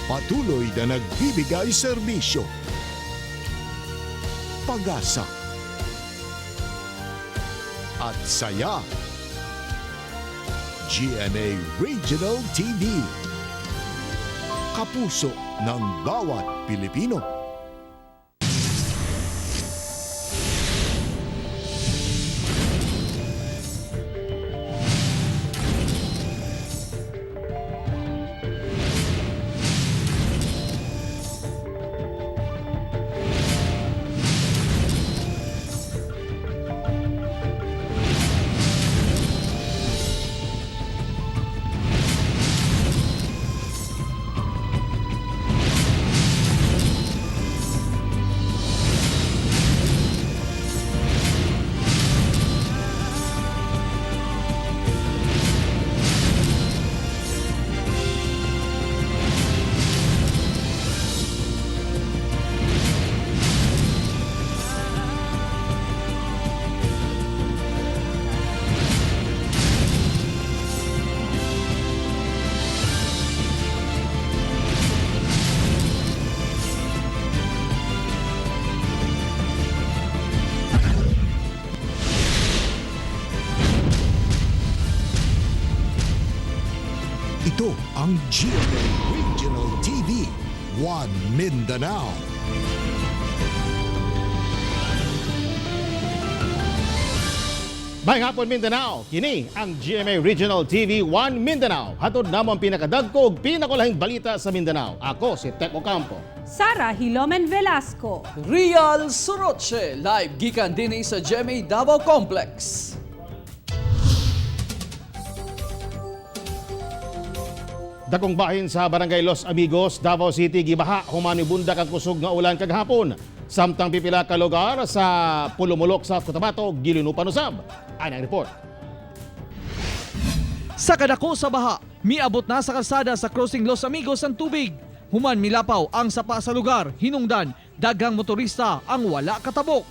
patuloy na nagbibigay serbisyo. Pag-asa at saya. GMA Regional TV. Kapuso ng bawat Pilipino. Ito ang GMA Regional TV, One Mindanao. May hapon Mindanao, kini ang GMA Regional TV 1 Mindanao. Hatod namang pinakadagko ug pinakulahing balita sa Mindanao. Ako si Tep Ocampo. Sara Hilomen Velasco. Real Soroche, live gikan din sa GMA Davao Complex. Dakong bahin sa Barangay Los Amigos, Davao City, gibaha human bundak ang kusog nga ulan kagahapon. Samtang pipila ka lugar sa Pulumulok, South Cotabato, gilinupan usab. Ang report. Sa kadako sa baha, miabot na sa kalsada sa crossing Los Amigos ang tubig. Human milapaw ang sapa sa lugar, hinungdan, daghang motorista ang wala katabok.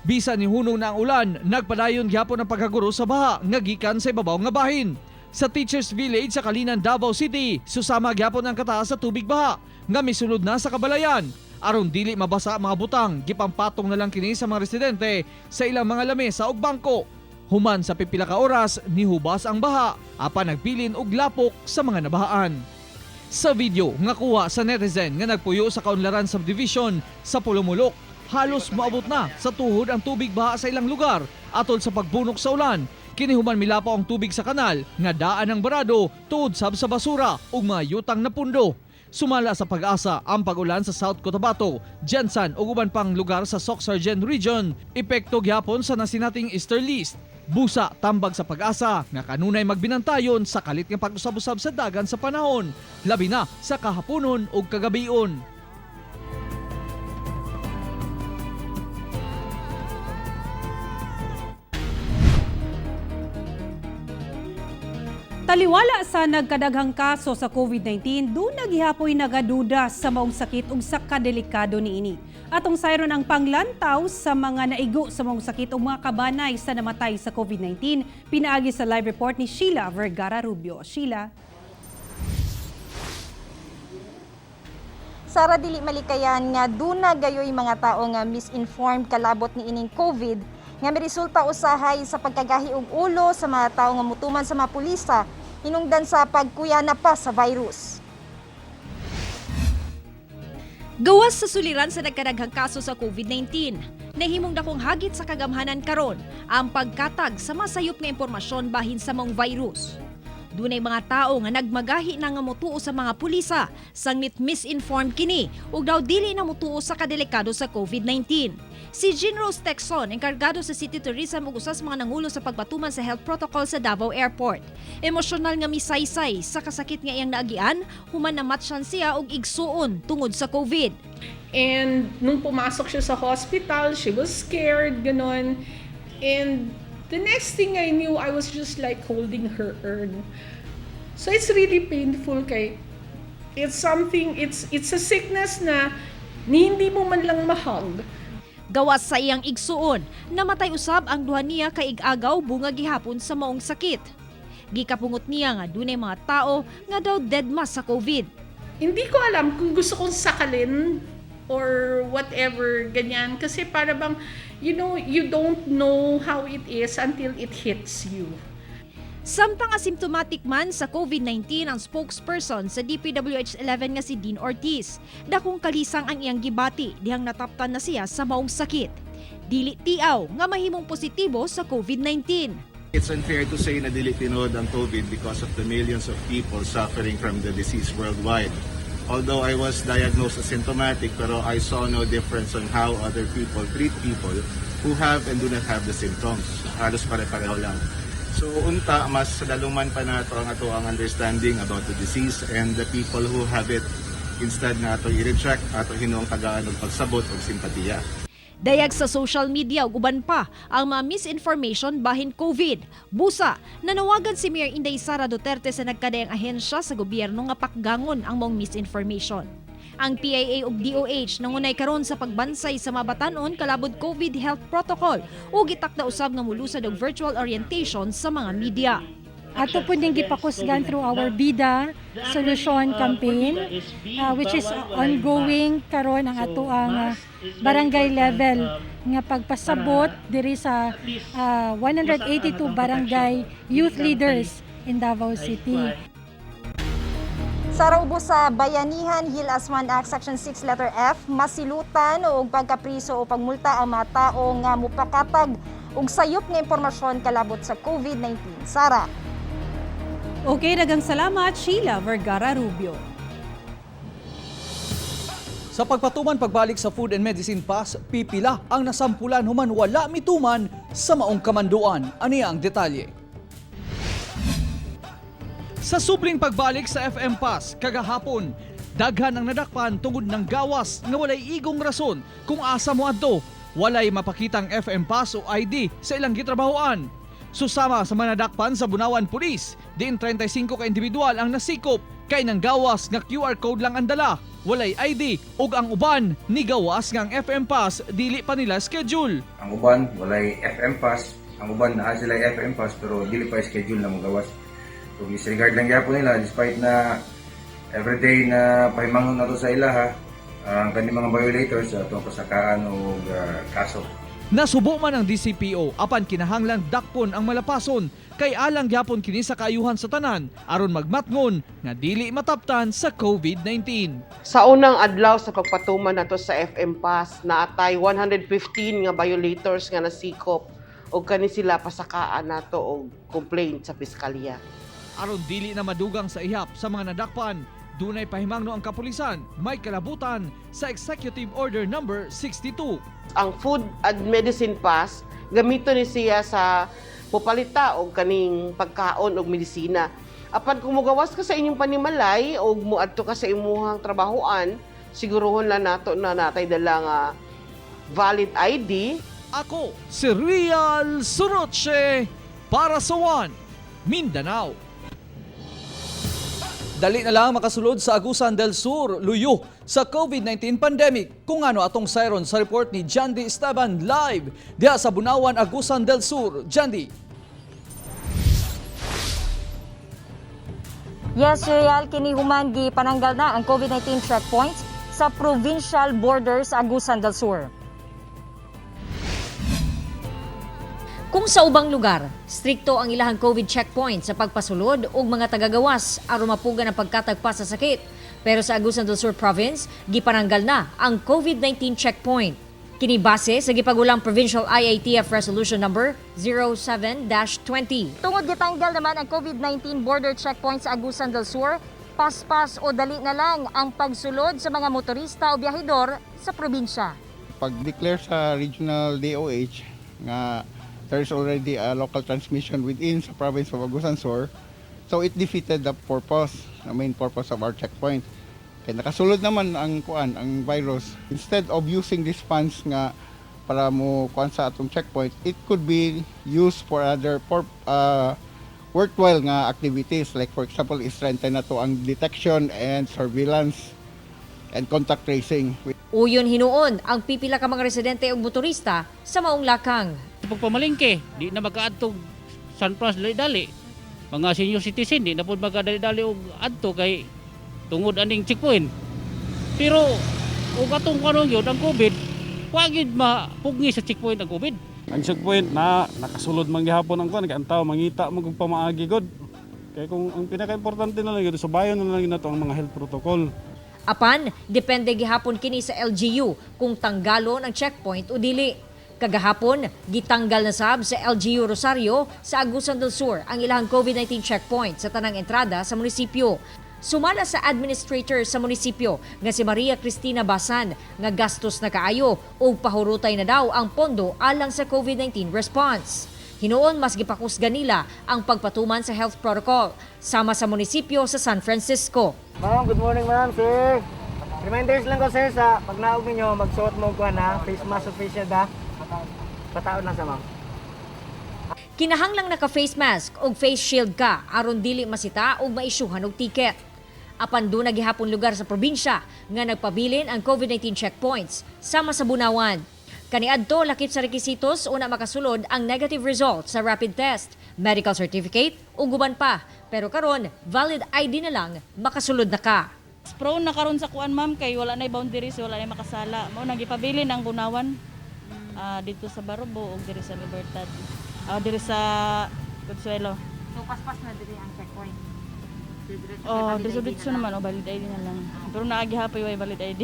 Bisan ni hunong na ang ulan, nagpadayon gyapon ang pagkaguro sa baha nga gikan sa ibabaw nga bahin. Sa Teachers Village sa Kalinan, Davao City, susama gyapon ang kataas sa tubig baha nga misulod na sa kabalayan. Aron dili mabasa ang mga butang, gipampatong na lang kini sa mga residente sa ilang mga lamesa ug bangko. Human sa pipila ka oras, nihubas ang baha, apan nagbilin og lapok sa mga nabahaan. Sa video nga kuha sa netizen nga nagpuyo sa Kaunlaran Subdivision sa Pulumulok, halos maabot na sa tuhod ang tubig baha sa ilang lugar atol sa pagbunok sa ulan. Kini human milapaw ang tubig sa kanal nga daan ng barado tuod sab sa basura ug mga yutang na pundo. Sumala sa pag-asa ang pag-ulan sa South Cotabato, Jensan ug uban pang lugar sa Soc-Sargent Region. Epekto gyapon sa nasinating Easterlies. Busa tambag sa pag-asa nga kanunay magbinantayon sa kalit nga pag-usab-usab sa dagan sa panahon, labi na sa kahaponon ug kagabion. Taliwala sa nagkadaghang kaso sa COVID-19, doon naghihapoy nagaduda sa maong sakit ug sa kadelikado niini. Atong sayron ang panglantaw sa mga naigo sa maong sakit ug mga kabanay sa namatay sa COVID-19, pinaagi sa live report ni Sheila Vergara Rubio. Sheila. Sara, dili malikayan nga duna gayoy mga tao nga misinformed kalabot ni ining COVID nga miresulta usahay sa pagkagahi og ulo sa mga tao nga mutuman sa mga pulisa hinungdan sa pagkuyana pa sa virus. Gawas sa suliran sa nagkadaghang kaso sa COVID-19, nahimong dakong hagit sa kagamhanan karon ang pagkatag sa masayop nga impormasyon bahin sa maong virus. Dunay mga tao nga nagmagahi na nga motuo sa mga pulisa sanglit misinformed kini ug daw dili na motuo sa kadelikado sa COVID-19. Si Jean Rose Texon, enkargado sa City Tourism ug usas mga nangulo sa pagpatuman sa health protocol sa Davao Airport. Emosyonal nga misaysay sa kasakit nga iyang naagian, human namatsan siya og igsuon tungod sa COVID. And nung pumasok siya sa hospital, she was scared, ganon. And the next thing I knew, I was just like holding her urn. So it's really painful kay it's something, it's a sickness na hindi mo man lang mahag. Gawas sa iyang igsuon, namatay usab ang duha niya kay ig-agaw bunga gihapon sa maong sakit. Gikapungot niya nga dunay mga tao nga daw deadma sa COVID. Hindi ko alam kung gusto kong sakalin or whatever, ganyan. Kasi para bang, you don't know how it is until it hits you. Samtang asymptomatic man sa COVID-19 ang spokesperson sa DPWH-11 nga si Dean Ortiz. Dakong kalisang ang iyang gibati dihang nataptan na siya sa maong sakit. Dili tiaw nga mahimong positibo sa COVID-19. It's unfair to say na dili tinod ang COVID because of the millions of people suffering from the disease worldwide. Although I was diagnosed asymptomatic, pero I saw no difference on how other people treat people who have and do not have the symptoms. Halos pare-pareho lang. So unta, mas daluman pa nato ang understanding about the disease and the people who have it. Instead nga ato i-reject, ato hinuong tagaan og pagsabot og simpatiya. Dayag sa social media ug uban pa ang mga misinformation bahin COVID. Busa, nanawagan si Mayor Inday Sara Duterte sa nagkadayang ahensya sa gobyerno nga pakgangon ang mong misinformation. Ang PIA ug DOH nangunay karon sa pagbansay sa mga batan-on kalabod COVID health protocol ug gitakda usab nga mulusad og virtual orientation sa mga media. Ato po din gipakusgan through our BIDA Solution Campaign, which is ongoing karon ang ato ang barangay level nga pagpasabot diri sa 182 barangay youth leaders in Davao City. Sa raubo sa Bayanihan Hill Aswan Act Section 6 letter F, masilutan o pagkapriso o pagmulta ang mga tao nga mupakatag og sayop nga impormasyon kalabot sa COVID-19. Sara. Okay, daghang salamat, Sheila Vergara Rubio. Sa pagpatuman pagbalik sa Food and Medicine Pass, pipila ang nasampulan human wala mituman sa maong kamanduan. Aniya ang detalye. Sa subling pagbalik sa FM Pass kagahapon, daghan ang nadakpan tungod ng gawas nga walay igong rason kung asa mo adto. Walay mapakitang FM Pass o ID sa ilang gitrabahoan. Susama sa manadakpan sa Bunawan Police, diin 35 ka individual ang nasikop kay nang gawas nga QR code lang ang dala. Walay ID ug ang uban ni gawas nga ang FM Pass dili pa nila schedule. Ang uban walay FM Pass, ang uban naa sila FM Pass pero dili pa schedule na magawas. So disregard lang gyapon nila despite na everyday na pahimangon nato sa ilaha ang kani mga violators atong pasakaan og kaso. Nasubo man ang DCPO apan kinahanglan dakpon ang malapason kay alang gyapon kini sa kaayuhan sa tanan aron magmatngon nga dili mataptan sa COVID-19. Sa unang adlaw sa pagpatuman nato sa FM Pass, naatay 115 nga violators nga nasikop og kani sila pasakaan nato og complaint sa piskalya. Aron dili na madugang sa ihap sa mga nadakpan, dunay pahimangno ang kapulisan may kalabutan sa Executive Order number 62. Ang Food and Medicine Pass gamito ni siya sa pupalita og kaning pagkaon og medisina. Apan kung mugawas ka sa inyong panimalay og muadto ka sa imuhang trabahoan, siguruhon lang nato na natay dala nga valid ID. Ako si Real Suroche para sa One Mindanao. Dali na lang makasulod sa Agusan del Sur, luyo sa COVID-19 pandemic. Kung ano atong siron sa report ni Jandy Esteban live diha sa Bunawan, Agusan del Sur. Jandy. Yes, Real, kini human gipananggal na ang COVID-19 checkpoints sa provincial borders Agusan del Sur. Kung sa ubang lugar, strikto ang ilahang COVID checkpoint sa pagpasulod ug mga tagagawas aron mapugan ang pagkatagpa sa sakit. Pero sa Agusan del Sur Province, gipananggal na ang COVID-19 checkpoint. Kini base sa gipagulang Provincial IATF Resolution number 07-20. Tungod gitanggal naman ang COVID-19 border checkpoint sa Agusan del Sur, paspas o dali na lang ang pagsulod sa mga motorista o biyahedor sa probinsya. Pag-declare sa regional DOH nga there is already a local transmission within sa province of Agusan Sur, so it defeated the purpose, the main purpose of our checkpoint. Kaya nakasulod naman ang virus. Instead of using these funds nga para mo kuan sa atong checkpoint, it could be used for other worthwhile nga activities, like for example, strengthen na to ang detection and surveillance and contact tracing. Uyon hinuon ang pipila ka mga residente ug motorista sa maong lakang. Pagpamalingke, di na makaadtog San Pras dali-dali. Mga senior citizen, di na po magkadali-dali og adto kay tungod aning checkpoint. Pero ug atong karon gyud ang COVID, wagid mapugni sa checkpoint ang COVID. Ang checkpoint na nakasulod man gihapon ang kuan kay ang tawo mangita mo kung pamaagi god. Kay kung ang pinaka-importante na lang gyud subayon na lang nato ang mga health protocol. Apan, depende gihapon kini sa LGU kung tanggalon ang checkpoint o dili. Kagahapon, gitanggal na sab sa LGU Rosario sa Agusan del Sur ang ilahang COVID-19 checkpoint sa tanang entrada sa munisipyo. Sumala sa administrator sa munisipyo nga si Maria Cristina Basan nga gastos na kaayo o pahurutay na daw ang pondo alang sa COVID-19 response. Hinuon mas gipakusgan nila ang pagpatuman sa health protocol sama sa munisipyo sa San Francisco. Ma'am, good morning ma'am, sir. Reminders lang ko sir sa pag naog ninyo magsuot mo ko na face mask o face shield ha. Pataon lang sa ma'am. Kinahanglang naka-face mask o face shield ka aron dili masita o maisyuhan og ticket. Apan doon nagihapon lugar sa probinsya nga nagpabilin ang COVID-19 checkpoints sama sa Bunawan. Kaniadto lakip sa requisitos una makasulod ang negative result sa rapid test, medical certificate o guban pa. Pero karon valid ID na lang makasulod na ka. Pro na karon sa kuan ma'am kay wala na boundaries, wala na makasala. Mao nagipabilin ang Bunawan dito sa Barobo o diri sa Libertad. Diri sa Consuelo. So paspas na diri ang checkpoint. Dito naman valid ID na lang. Pero naagihapon way valid ID.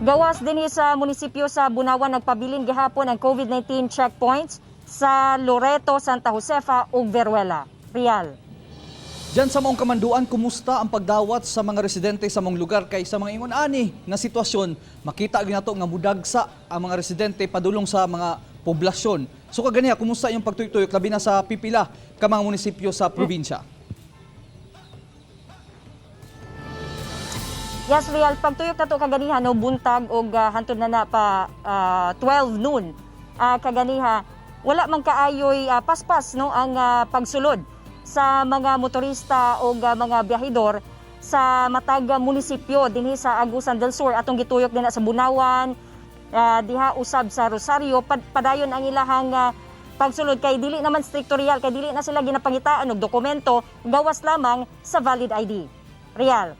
Gawas din sa munisipyo sa Bunawan nagpabilin gihapon ang COVID-19 checkpoints sa Loreto, Santa Josefa ug Veruela. Real. Diyan sa mong kamanduan, kumusta ang pagdawat sa mga residente sa mong lugar kay sa mga ingon ani nga sitwasyon, makita ginato nga mudagsa ang mga residente padulong sa mga poblasyon. So kaganiya, kumusta yung pagtuyok labi na sa pipila ka mga munisipyo sa probinsya? Yes, Real, pagtuyok na ito kaganiha, no, buntag o hantod na pa 12 noon. Kaganiha, wala man kaayoy paspas no, ang pagsulod sa mga motorista o mga biyahidor sa matag munisipyo dinhi sa Agusan del Sur. Atong gituyok din sa Bunawan, diha usab sa Rosario, padayon ang ilahang pagsulod kay dili naman stricto Real, kay dili na sila ginapangitaan og dokumento, gawas lamang sa valid ID. Real.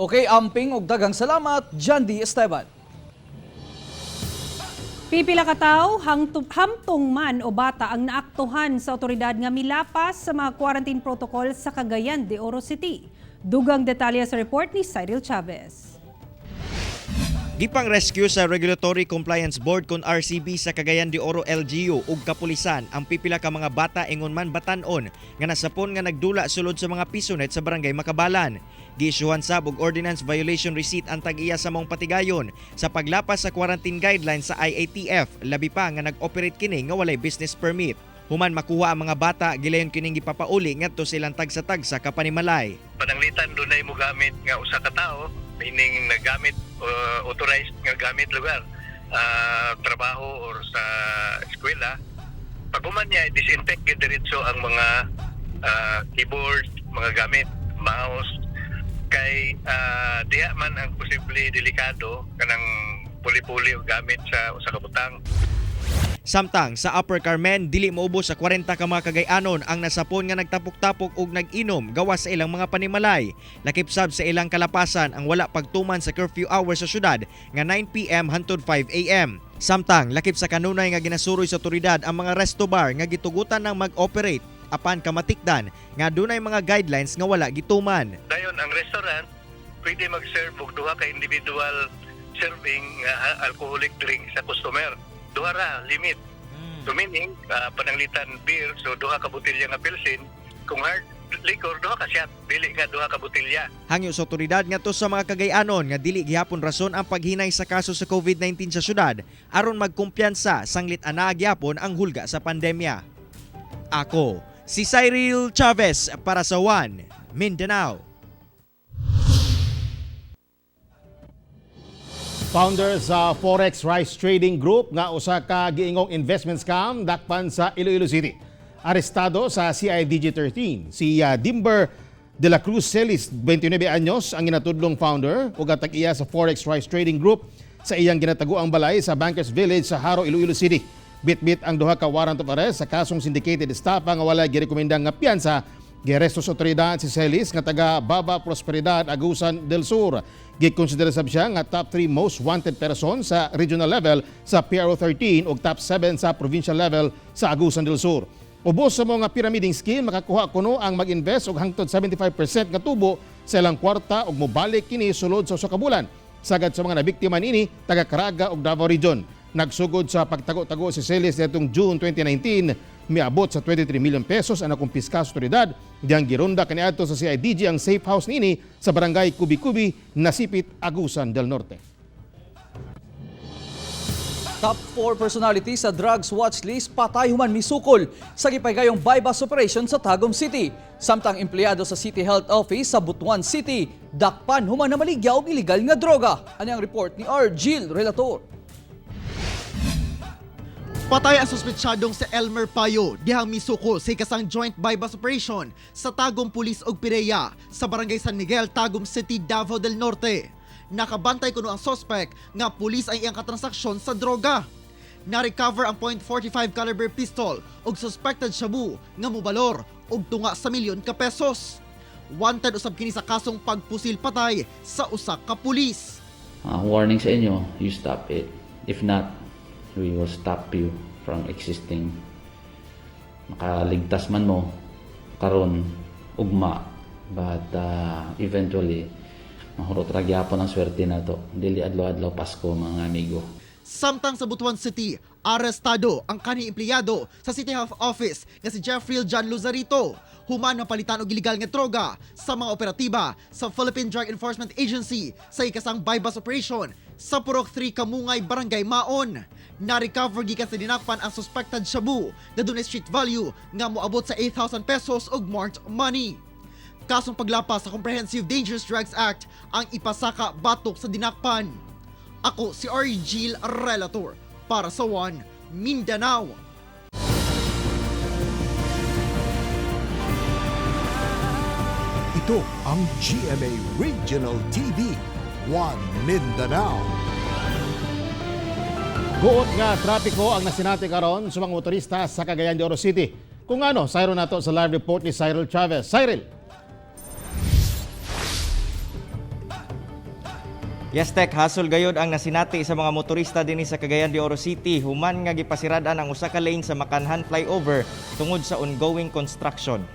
Okay, amping og daghang salamat, John D. Esteban. Pipila ka tawo hamtong man o bata ang naaktuhan sa otoridad nga milapas sa mga quarantine protocol sa Cagayan de Oro City. Dugang detalye sa report ni Cyril Chavez. Gipang rescue sa Regulatory Compliance Board kon RCB sa Cagayan de Oro LGU ug kapulisan ang pipila ka mga bata ingon man batan-on nga nasapon nga nagdula sulod sa mga pisonet sa barangay Makabalan. Giisyuhan sab og ordinance violation receipt ang tag-iya sa mong patigayon sa paglapas sa quarantine guidelines sa IATF, labi pa nga nag-operate kini nga walay business permit. Human makuha ang mga bata, gilayon kining gipapauli ngadto silang tagsa-tagsa kapanimalay. Pananglitan dunay mo gamit nga usa ka tawo, meaning nagamit authorized nga gamit lugar, trabaho or sa eskwela. Pag human niya, disinfect diretso ang mga keyboard, mga gamit, mouse, kay diha man ang posible delikado kanang puli-puli o gamit sa usa ka butang. Samtang sa Upper Carmen, dili moubos sa 40 ka mga Cagayanon ang nasapon nga nagtapok-tapok ug nag-inom gawas sa ilang mga panimalay. Lakip sab sa ilang kalapasan ang wala pagtuman sa curfew hours sa syudad nga 9 PM hangtod 5 AM. Samtang lakip sa kanunay nga ginasuroy sa otoridad ang mga resto bar nga gitugutan ng mag-operate apan kamatikdan nga dunay mga guidelines nga wala gituman. Dayon ang restaurant pwede mag-serve og duha ka individual serving alcoholic drink sa customer. Duha ra limit. So meaning pananglitan beer, so duha ka botelya nga pilsin. Kung hard liquor, duha ka shot, dili nga duha ka botelya. Hangyo sa otoridad ngadto sa mga Cagayanon nga dili gihapon rason ang paghinay sa kaso sa COVID-19 sa syudad aron magkumpiyansa sanglit ana gyapon ang hulga sa pandemya. Ako si Cyril Chavez para sa One Mindanao. Founder sa Forex Rice Trading Group nga usa ka giingong investment scam dakpan sa Iloilo City. Arestado sa CIDG 13 si Dimber de la Cruz Celis, 29 anyos, ang ginatudlong founder ug tag-iya sa Forex Rice Trading Group sa iyang ginataguang balay sa Bankers Village sa Haro, Iloilo City. Bitbit ang duha ka warrant of arrest sa kasong syndicated estafa nga wala girekomendang nga piyansa. Giaresto sa otoridad si Celis nga taga Baba Prosperidad, Agusan del Sur. Gikonsidera sab siya nga top 3 most wanted person sa regional level sa PRO 13 ug top 7 sa provincial level sa Agusan del Sur. Ubos sa mga pyramiding scheme, makakuha kuno ang mag-invest og hangtod 75% nga tubo sa ilang kwarta ug mobalik kini sulod sa usa ka bulan. Sagad sa mga nabiktima nini taga Caraga ug Davao Region. Nagsugod sa pagtago-tago si Celis nitong June 2019, miabot sa 23 million pesos ang nakumpiska sa otoridad. Diyang gironda kaniadto sa CIDG ang safe house nini sa barangay Kubi-Kubi, Nasipit, Agusan del Norte. Top 4 personality sa drugs watch list patay human misukol sa gipahigayong bypass operation sa Tagum City. Samtang empleyado sa City Health Office sa Butuan City, dakpan human na maligya og illegal nga droga. Ano ang report ni Argil Relator? Patay ang suspetsyadong si Elmer Payo dihang misukol sa ikasang joint bypass operation sa Tagum Police ug Pireya sa Barangay San Miguel, Tagum City, Davao del Norte. Nakabantay kuno ang suspect nga pulis ay iyang katransaksyon sa droga. Na-recover ang .45 caliber pistol ug suspected shabu nga mobalor og tunga sa milyon ka pesos. Wanted usab kini sa kasong pagpusil patay sa usa ka pulis. Warning sa inyo, you stop it. If not, we will stop you from existing. Makaligtas man mo karon ugma, but eventually mahurot ra gyapon ang swerte nato. Dili adlaw-adlaw Pasko, mga amigo. Samtang sa Butuan City, arestado ang kanhi empleyado sa City Health Office nga si Jeffrey John Luzarito. Human na palitan og illegal nga droga sa mga operatiba sa Philippine Drug Enforcement Agency sa ikasang bypass operation sa Purok 3 Kamungay, Barangay Maon. Na-recover gikan sa dinakpan ang suspected shabu na dunay street value nga moabot sa 8,000 pesos og marked money. Kasong paglapas sa Comprehensive Dangerous Drugs Act ang ipasaka batok sa dinakpan. Ako si Argil Relator para sa One Mindanao. Ito ang GMA Regional TV, One Mindanao. Guot nga trapiko ang nasinati karon sa mga motorista sa Cagayan de Oro City. Kung ano, sayro nato sa live report ni Cyril Chavez. Cyril. Yes, Tek, hasol gayod ang nasinati sa mga motorista dinhi sa Cagayan de Oro City human nga gipasiradan ang usa ka lane sa Makanhan flyover tungod sa ongoing construction.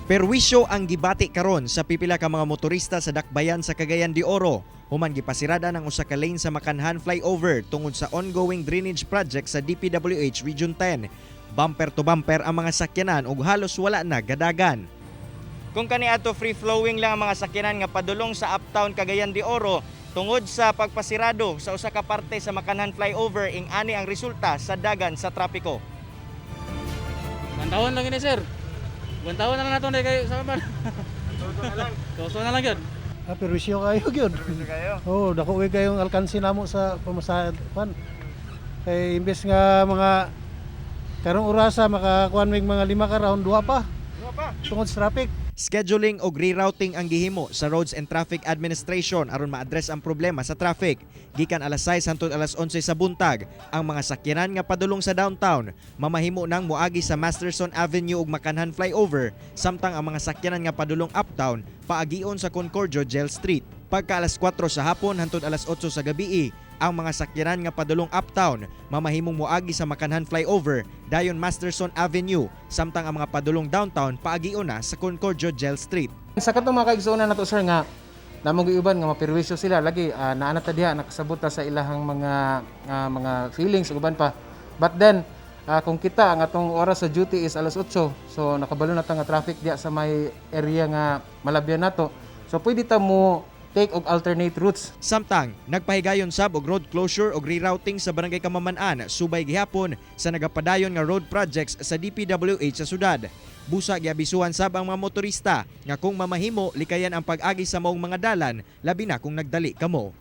Perwisyo ang gibati karon sa pipila ka mga motorista sa dakbayan sa Cagayan de Oro human gipasiradan ang usa ka lane sa Makanhan flyover tungod sa ongoing drainage project sa DPWH Region 10. Bumper to bumper ang mga sakyanan ug halos wala na gadagan. Kung kaniadto free-flowing lang ang mga sakyanan nga padulong sa Uptown Cagayan de Oro tungod sa pagpasirado sa usa ka parte sa Makanhan flyover ing ani ang resulta sa dagan sa trapiko. Bantawan lang ini, sir. Bantawan na lang nato kayo sa man. Tuso na lang yun. Perwisyo kayo yun. Oo, dako kayong alkansi namo sa pamasahe pan. Kay imbes nga mga karong orasa makakuan mig mga 5 ka round 2 pa. Tungod sa traffic. Scheduling o rerouting ang gihimo sa Roads and Traffic Administration aron ma-address ang problema sa traffic. Gikan alas 6 hangtod alas 11 sa buntag, ang mga sakyanan nga padulong sa downtown mamahimo nang moagi sa Masterson Avenue ug Makanhan flyover, samtang ang mga sakyanan nga padulong uptown paagion sa Concordio Jail Street. Pagka alas 4 sa hapon hangtod alas 8 sa gabii, ang mga sakyanan nga padulong uptown mamahimong moagi sa Makanhan flyover dayon Masterson Avenue, samtang ang mga padulong downtown paagion na sa Concordio Jail Street. Sa katong mga kaigsuonan nato, sir, nga namang giuban nga maperwisyo sila lagi naana ta diha nakasabot sa ilahang mga feelings uban pa. But then kung kita ang atong oras sa duty is alas 8, so nakabalo na ta nga traffic diha sa may area nga malabyan nato, so pwede ta mo take og alternate routes. Samtang nagpahigayon sab og road closure og rerouting sa Barangay Kamaman-an subay gihapon sa nagapadayon nga road projects sa DPWH sa syudad. Busa giabisuhan sab ang mga motorista nga kung mamahimo likayan ang pag-agi sa maong mga dalan labi na kung nagdali kamo.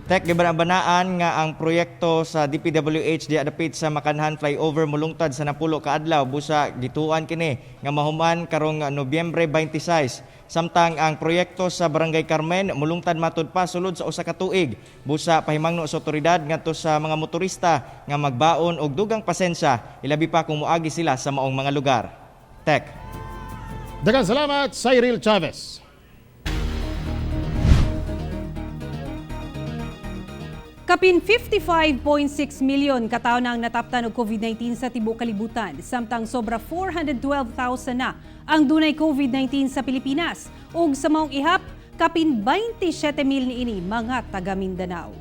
Tek, gibanaan nga ang proyekto sa DPWH di adapit sa Makanhan flyover mulungtad sa napulo ka adlaw. Busa gituan kini nga mahuman karong Nobyembre 26. Samtang ang proyekto sa Barangay Carmen mulungtad matud pa sulod sa usa ka tuig. Busa pahimangno sa otoridad ngadto sa mga motorista nga magbaon og dugang pasensya, ilabi pa kung moagi sila sa maong mga lugar. Tek. Daghang salamat, Cyril Chavez. Kapin 55.6 milyon katawo na ang nataptan og COVID-19 sa tibuok kalibutan, samtang sobra 412,000 na ang dunay COVID-19 sa Pilipinas. Ug sa maong ihap, kapin 27,000 niini mga taga Mindanao.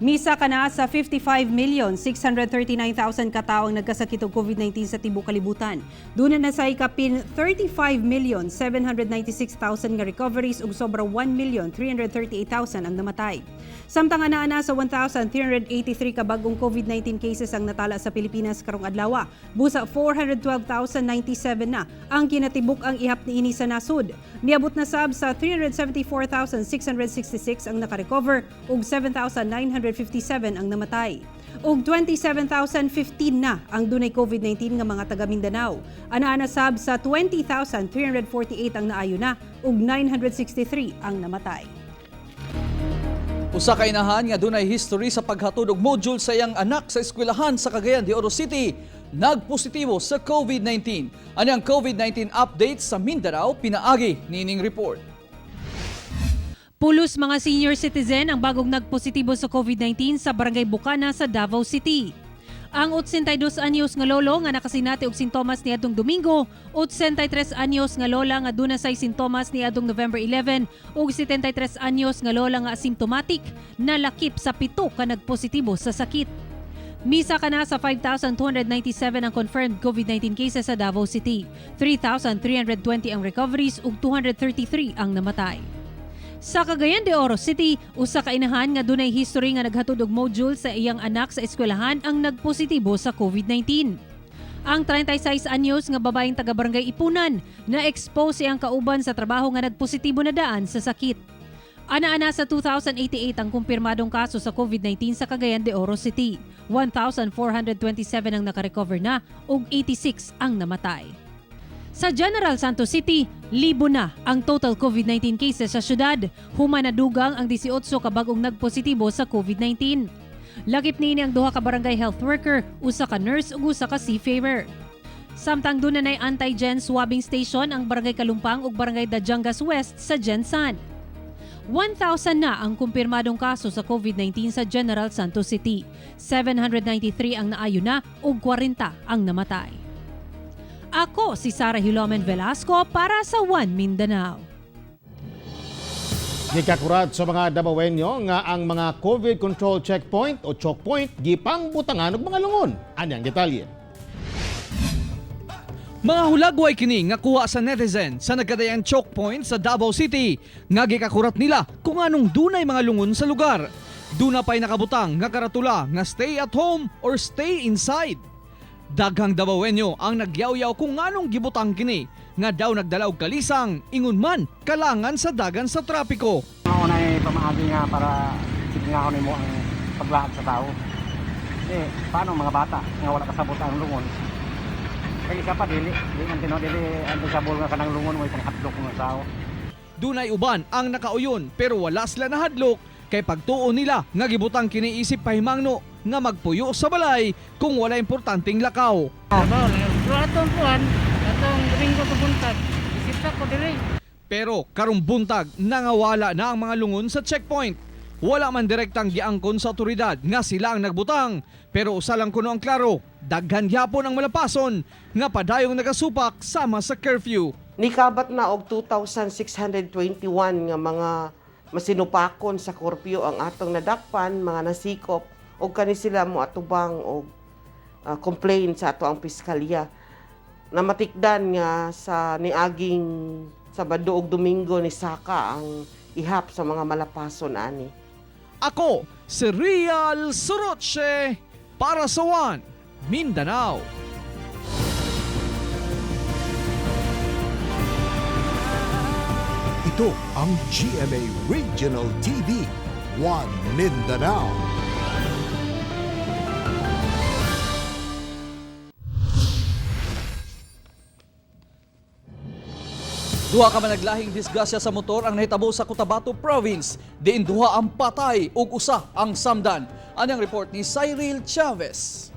Misa ka na sa 55,639,000 katawo ang nagkasakit og COVID-19 sa tibuok kalibutan. Duna na sa kapin 35,796,000 nga recoveries ug sobra 1,338,000 ang namatay. Samtang ana sa 1,383 ka bagong COVID-19 cases ang natala sa Pilipinas karong adlaw. Busa 412,097 na ang kinatibuk ang ihap niini sa nasud. Miabot na sab sa 374,666 ang nakarecover ug 7,957 ang namatay. Ug 27,015 na ang dunay COVID-19 nga mga taga Mindanao. Ana sab sa 20,348 ang naayo na ug 963 ang namatay. Usa ka inahan nga dunay history sa paghatod og module sa iyang anak sa eskwelahan sa Cagayan de Oro City nagpositibo sa COVID-19. Ani ang COVID-19 update sa Mindanao pinaagi nining report. Pulos mga senior citizen ang bagong nagpositibo sa COVID-19 sa Barangay Bukana sa Davao City. Ang 82 anyos nga lolo nga nakasinati og sintomas niadtong Domingo, 83 anyos nga lola nga duna say sintomas niadtong November 11 ug 73 anyos nga lola nga asymptomatic nalakip sa 7 ka nagpositibo sa sakit. Misa ka na sa 5,297 ang confirmed COVID-19 cases sa Davao City, 3,320 ang recoveries ug 233 ang namatay. Sa Cagayan de Oro City, usa ka inahan nga dunay history nga naghatod og module sa iyang anak sa eskwelahan ang nagpositibo sa COVID-19. Ang 36 anyos nga babaeng taga-barangay Ipunan na-expose siyang kauban sa trabaho nga nagpositibo na daan sa sakit. Ana-ana sa 2,088 ang kumpirmadong kaso sa COVID-19 sa Cagayan de Oro City. 1,427 ang nakarecover na ug 86 ang namatay. Sa General Santos City, 1,000 na ang total COVID-19 cases sa syudad. Human na dugang ang 18 ka bagong nagpositibo sa COVID-19. Lakip niini ang 2 ka barangay health worker, usa ka nurse ug usa ka seafarer. Samtang dunay antigen swabbing station ang barangay Kalumpang ug barangay Dajangas West sa Gensan. 1,000 na ang kumpirmadong kaso sa COVID-19 sa General Santos City. 793 ang naayo na ug 40 ang namatay. Ako si Sarah Hilomen Velasco para sa One Mindanao. Gikakurat sa mga Davaoenyo nga ang mga COVID control checkpoint o choke point gipang butangan og mga lungon. Anyang detalye. Mga hulagway kini nga kuha sa netizen sa nagkadayang choke point sa Davao City nga gikakurat nila kung anong dunay mga lungon sa lugar. Duna pa'y nakabutang nga karatula nga stay at home or stay inside. Daghang Davaoenyo ang nagyawyaw kung anong gibutang kini nga daw nagdalaw kalisang ingon man kalangan sa dagan sa trapiko. Ako na pamaagi nga para tingnan ko nimo ang paglahat sa tao. Paano mga bata nga wala kasabot ang lungon? Kaya isa pa dili man tino dili ang sabol nga kanang lungon mo itong hadlok ng tao. Dunay uban ang nakauyon pero wala sila nahadlok kay pagtuo nila nga gibutang kini isip pahimangno nga magpuyo sa balay kung wala importanteng lakaw. Atong kuan, atong Domingo sa buntag, isip ko diri. Pero karong buntag nangawala na ang mga lungon sa checkpoint. Wala man direktang giangkon sa otoridad nga sila ang nagbutang, pero usa lang kuno ang klaro, daghan gyapon ang malapason nga padayong nagasupak sama sa curfew. Nikabat na og 2,621 nga mga masinupakon sa curfew ang atong nadakpan, mga nasikop o kani sila mo atubang o complain sa ato ang piskalya. Namatikdan nga sa niaging Sabado ug Domingo ni Saka ang ihap sa mga malapason ani. Ako, si Real Soroche para sa One Mindanao. Ito ang GMA Regional TV, One Mindanao. Duha ka man naglahing disgrasya sa motor ang nahitabo sa Cotabato Province. Diin duha ang patay ug usa ang samdan. Anang report ni Cyril Chavez.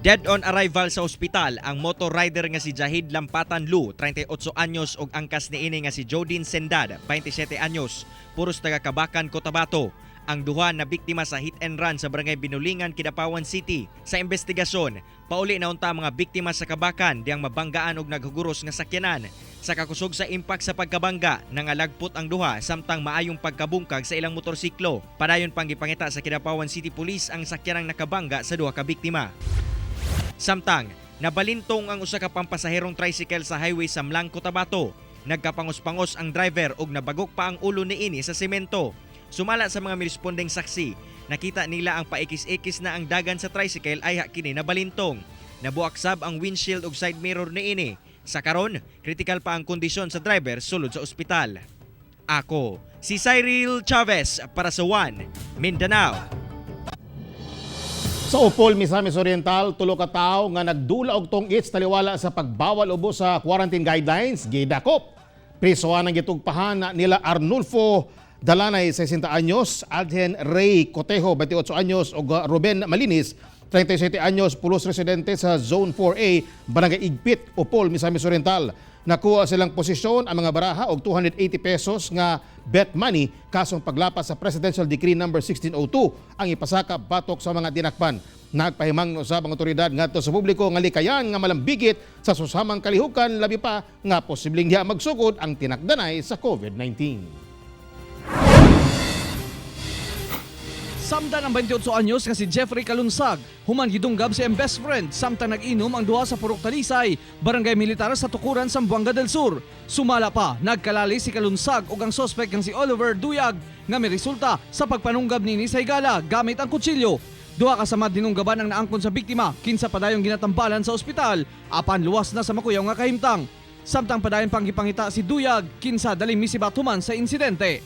Dead on arrival sa ospital ang motor rider nga si Jahid Lampatan Lu, 38 anyos ug angkas niini nga si Jodin Sendad, 27 anyos, puros taga Kabakan, Cotabato. Ang duha na biktima sa hit and run sa Barangay Binulingan, Kidapawan City. Sa investigasyon, pauli na unta mga biktima sa Kabakan diyang mabanggaan og naghuguros nga sakyanan. Sa kakusog sa impact sa pagkabangga, nangalagpot ang duha samtang maayong pagkabungkag sa ilang motorsiklo. Padayon pang gipangita sa Kidapawan City Police ang sakyanang nakabangga sa duha ka biktima. Samtang, nabalintong ang usa ka pampasaherong tricycle sa highway sa Mlang, Cotabato. Nagkapangos-pangos ang driver ug nabagok pa ang ulo niini sa semento. Sumala sa mga mirespondeng saksi, nakita nila ang paikis-ikis na ang dagan sa tricycle ay kini nabalintong. Nabuaksab ang windshield ug side mirror niini. Sa karon, critical pa ang kondisyon sa driver sulod sa ospital. Ako, si Cyril Chavez para sa One Mindanao. Sa Upol, Misamis Oriental, tulo ka tawo nga nagdula og tungits taliwala sa pagbawal ubos sa quarantine guidelines gidakop. Prisohan ang gitugpahan nila Arnulfo Dalanay, 60 anyos, Adhen Ray Cotejo, 28 anyos, ug Ruben Malinis, 37 anyos, pulos residente sa Zone 4A, Barangay Igpit, Upol, Misamis Oriental. Nakuha silang posisyon ang mga baraha og 280 pesos nga bet money kasong paglapas sa Presidential Decree No. 1602 ang ipasaka batok sa mga dinakpan. Nagpahimang usab ang otoridad ngadto sa publiko nga likayan nga malambigit sa susamang kalihukan labi pa nga posibleng diha magsugod ang tinakdanay sa COVID-19. Samdan ang 28 anyos nga si Jeffrey Kalunsag, human gidunggab si best friend samtang nag-inom ang duha sa Purok Talisay, Barangay Militar sa Tukuran, Zamboanga del Sur. Sumala pa, nagkalali si Kalunsag ug ang suspect nga si Oliver Duyag nga may resulta sa pagpanunggab nini sa higala gamit ang kutsilyo. Duha ka sama dinunggaban ang naangkon sa biktima, kinsa padayong ginatambalan sa ospital, apan luwas na sa makuyaw nga kahimtang. Samtang padayon pang gipangita si Duyag, kinsa daling misibat human sa insidente.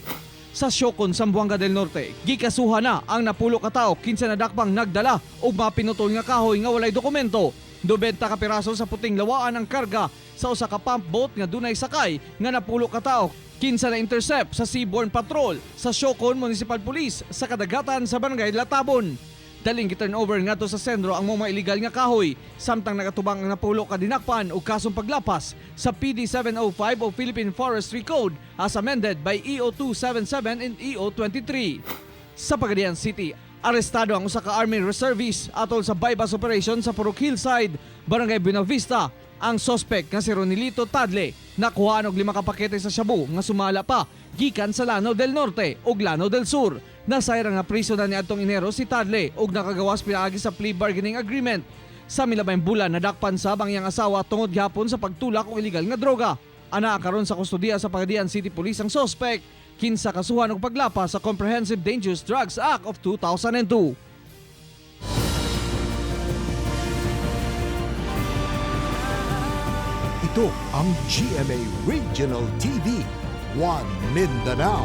Sa Siocon, Zamboanga del Norte, gikasuhan na ang napulo ka tawo kinsa nadakpang nagdala og mapinutol nga kahoy nga walay dokumento. 90 ka piraso sa puting lawaan ang karga sa usa ka pump boat nga dunay sakay nga napulo ka tawo kinsa na intercept sa Seaborne Patrol sa Siocon Municipal Police sa kadagatan sa Barangay Latabon. Daling gi-turnover ngadto sa sentro ang mga illegal nga kahoy samtang nagatubang ang napulo ka dinakpan og kasong paglapas sa PD 705 o Philippine Forestry Code as amended by EO 277 and EO 23. Sa Pagadian City, arestado ang usa ka Army Reservist atol sa bypass operation sa Purok Hillside, Barangay Buenavista. Ang suspect nga si Ronilito Tadle nakuhaan og 5 ka pakete sa shabu nga sumala pa gikan sa Lanao del Norte ug Lanao del Sur. Nasayra nga priso na ni adtong Enero si Tadle ug nakagawas pinaagi sa plea bargaining agreement. Sa milabayng bulan nadakpan sab ang iyang asawa tungod gihapon sa pagtulak og illegal nga droga. Ana karon sa kustodiya sa Pagadian City Police ang suspect, kinsa kasuhan og paglapas sa Comprehensive Dangerous Drugs Act of 2002. Ito ang GMA Regional TV, One Mindanao.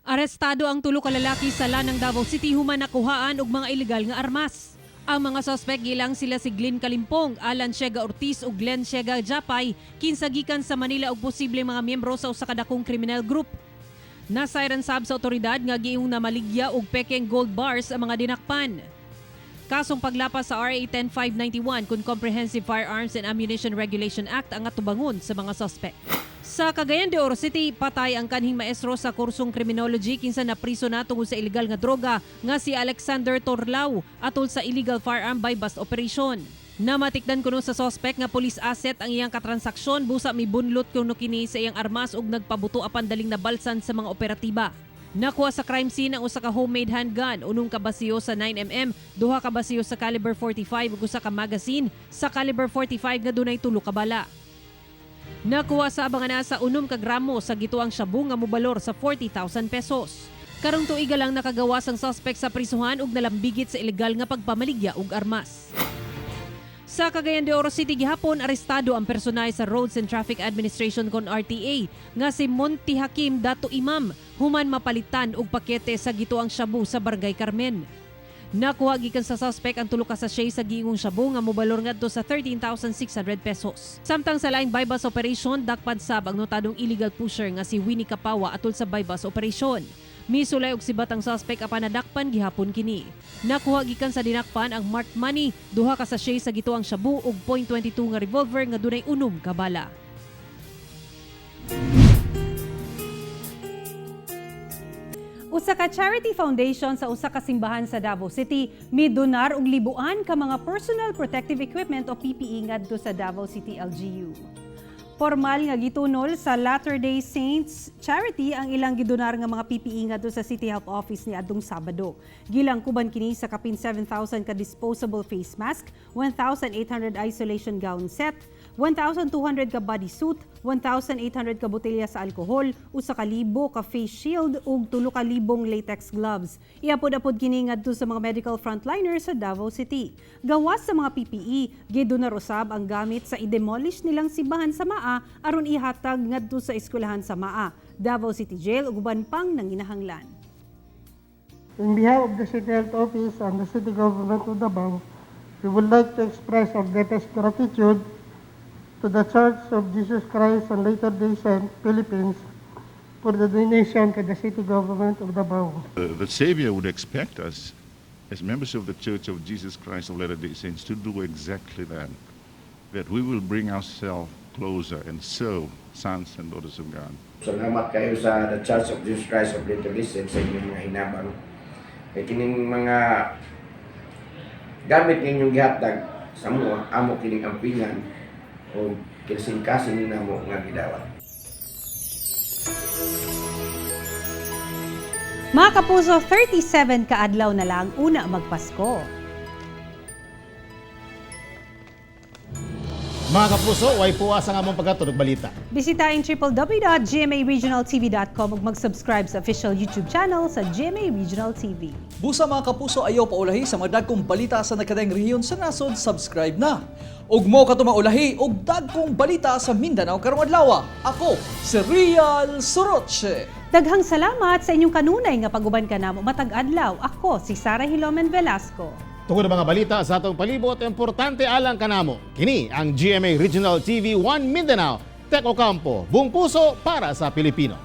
Arestado ang tulo ka lalaki sa Lanang, Davao City human nakuhaan og mga ilegal nga armas. Ang mga suspect gilang sila si Glenn Kalimpong, Alan Siega Ortiz ug Glenn Siega Japay, kinsa gikan sa Manila og posibleng mga miyembro sa usa ka dakong criminal group. Nasayran sab sa otoridad nga giingong namaligya og pekeng gold bars ang mga dinakpan. Kasong paglapas sa RA 10591 kung Comprehensive Firearms and Ammunition Regulation Act ang atubangon sa mga suspect. Sa Cagayan de Oro City, patay ang kanhing maestro sa kursong criminology kinsa napriso na tungod sa illegal nga droga nga si Alexander Torlao atol sa illegal firearm buy bust operation. Namatikdan kuno sa suspect nga police asset ang iyang katransaksyon busa mibunlot kuno kini sa iyang armas ug nagpabuto apan daling nabalsan sa mga operatiba. Nakuha sa crime scene ang usa ka homemade handgun, 6 ka basiyo sa 9mm, 2 ka basiyo sa caliber 45 ug usa ka magazine sa caliber 45 nga dunay 3 ka bala. Nakuha sa abangan sa 6 ka gramo sa gituang shabu nga mobalor sa 40,000 pesos. Karong tuiga lang nakagawas ang suspect sa prisuhan ug nalambigit sa ilegal nga pagpamaligya og armas. Sa Cagayan de Oro City gihapon, arestado ang personay sa Roads and Traffic Administration kon RTA nga si Monty Hakim Dato Imam human mapalitan og pakete sa gituang shabu sa Barangay Carmen. Nakuha gikan sa suspect ang tulo ka sachet sa giingong shabu nga mobalor ngadto sa 13,600 pesos. Samtang sa laing buy-bus operation, dakpad sab ang notadong illegal pusher nga si Winnie Kapawa atol sa buy-bus operation. Misulay og sibat ang suspect apan nadakpan gihapon kini. Nakuha gikan sa dinakpan ang marked money, duha ka sachet sa gituang shabu ug .22 nga revolver nga dunay 6 ka bala. Usa ka charity foundation sa usa ka simbahan sa Davao City midonar og libuan ka mga personal protective equipment o PPE ngadto sa Davao City LGU. Formal nga gitunol sa Latter-day Saints Charity ang ilang gidonar nga mga PPE ngadto sa City Health Office ni adtong Sabado. Gilangkuban kini sa kapin 7,000 ka disposable face mask, 1,800 isolation gown set, 1,200 ka bodysuit, 1,800 ka botelya sa alkohol, 1,000 ka face shield ug 3,000 latex gloves. Iapod-apod kini ngadto sa mga medical frontliners sa Davao City. Gawas sa mga PPE, gidonar usab ang gamit sa i-demolish nilang simbahan sa Maa aron ihatag ngadto sa eskwelahan sa Maa, Davao City Jail ug uban pang nanginahanglan. In behalf of the City Health Office and the City Government of Davao, we would like to express our deepest gratitude to the Church of Jesus Christ and Latter-day Saints Philippines for the donation to the City Government of Davao. The Savior would expect us, as members of the Church of Jesus Christ of Latter-day Saints, to do exactly that we will bring ourselves closer and serve sons and daughters of God. Salamat kayo sa the Church of Jesus Christ of Latter-day Saints sa inyong mga hinabang. Kaya kining mga gamit ninyong gihatag sa mga amo kining ampingan o kinsingkasin na mo nga gidawat. Mga kapuso, 37 ka adlaw na lang una magpasko. Mga kapuso, way puwas ang among pagkatunog balita. Bisitahin www.gmaregionaltv.com ug mag-subscribe sa official YouTube channel sa GMA Regional TV. Busa mga kapuso, ayaw paulahi sa mga dagkong balita sa nakadaang rehiyon sa nasod, subscribe na. Ug mo katumaulahi og dagkong balita sa Mindanao karong adlaw. Ako si Rial Soroche. Daghang salamat sa inyong kanunay nga pag-uban kanamo matag adlaw. Ako si Sara Hilomen Velasco. Tungod ang mga balita sa atong palibot, importante alang kanamo. Kini ang GMA Regional TV 1 Mindanao, Tec Ocampo, buong puso para sa Pilipino.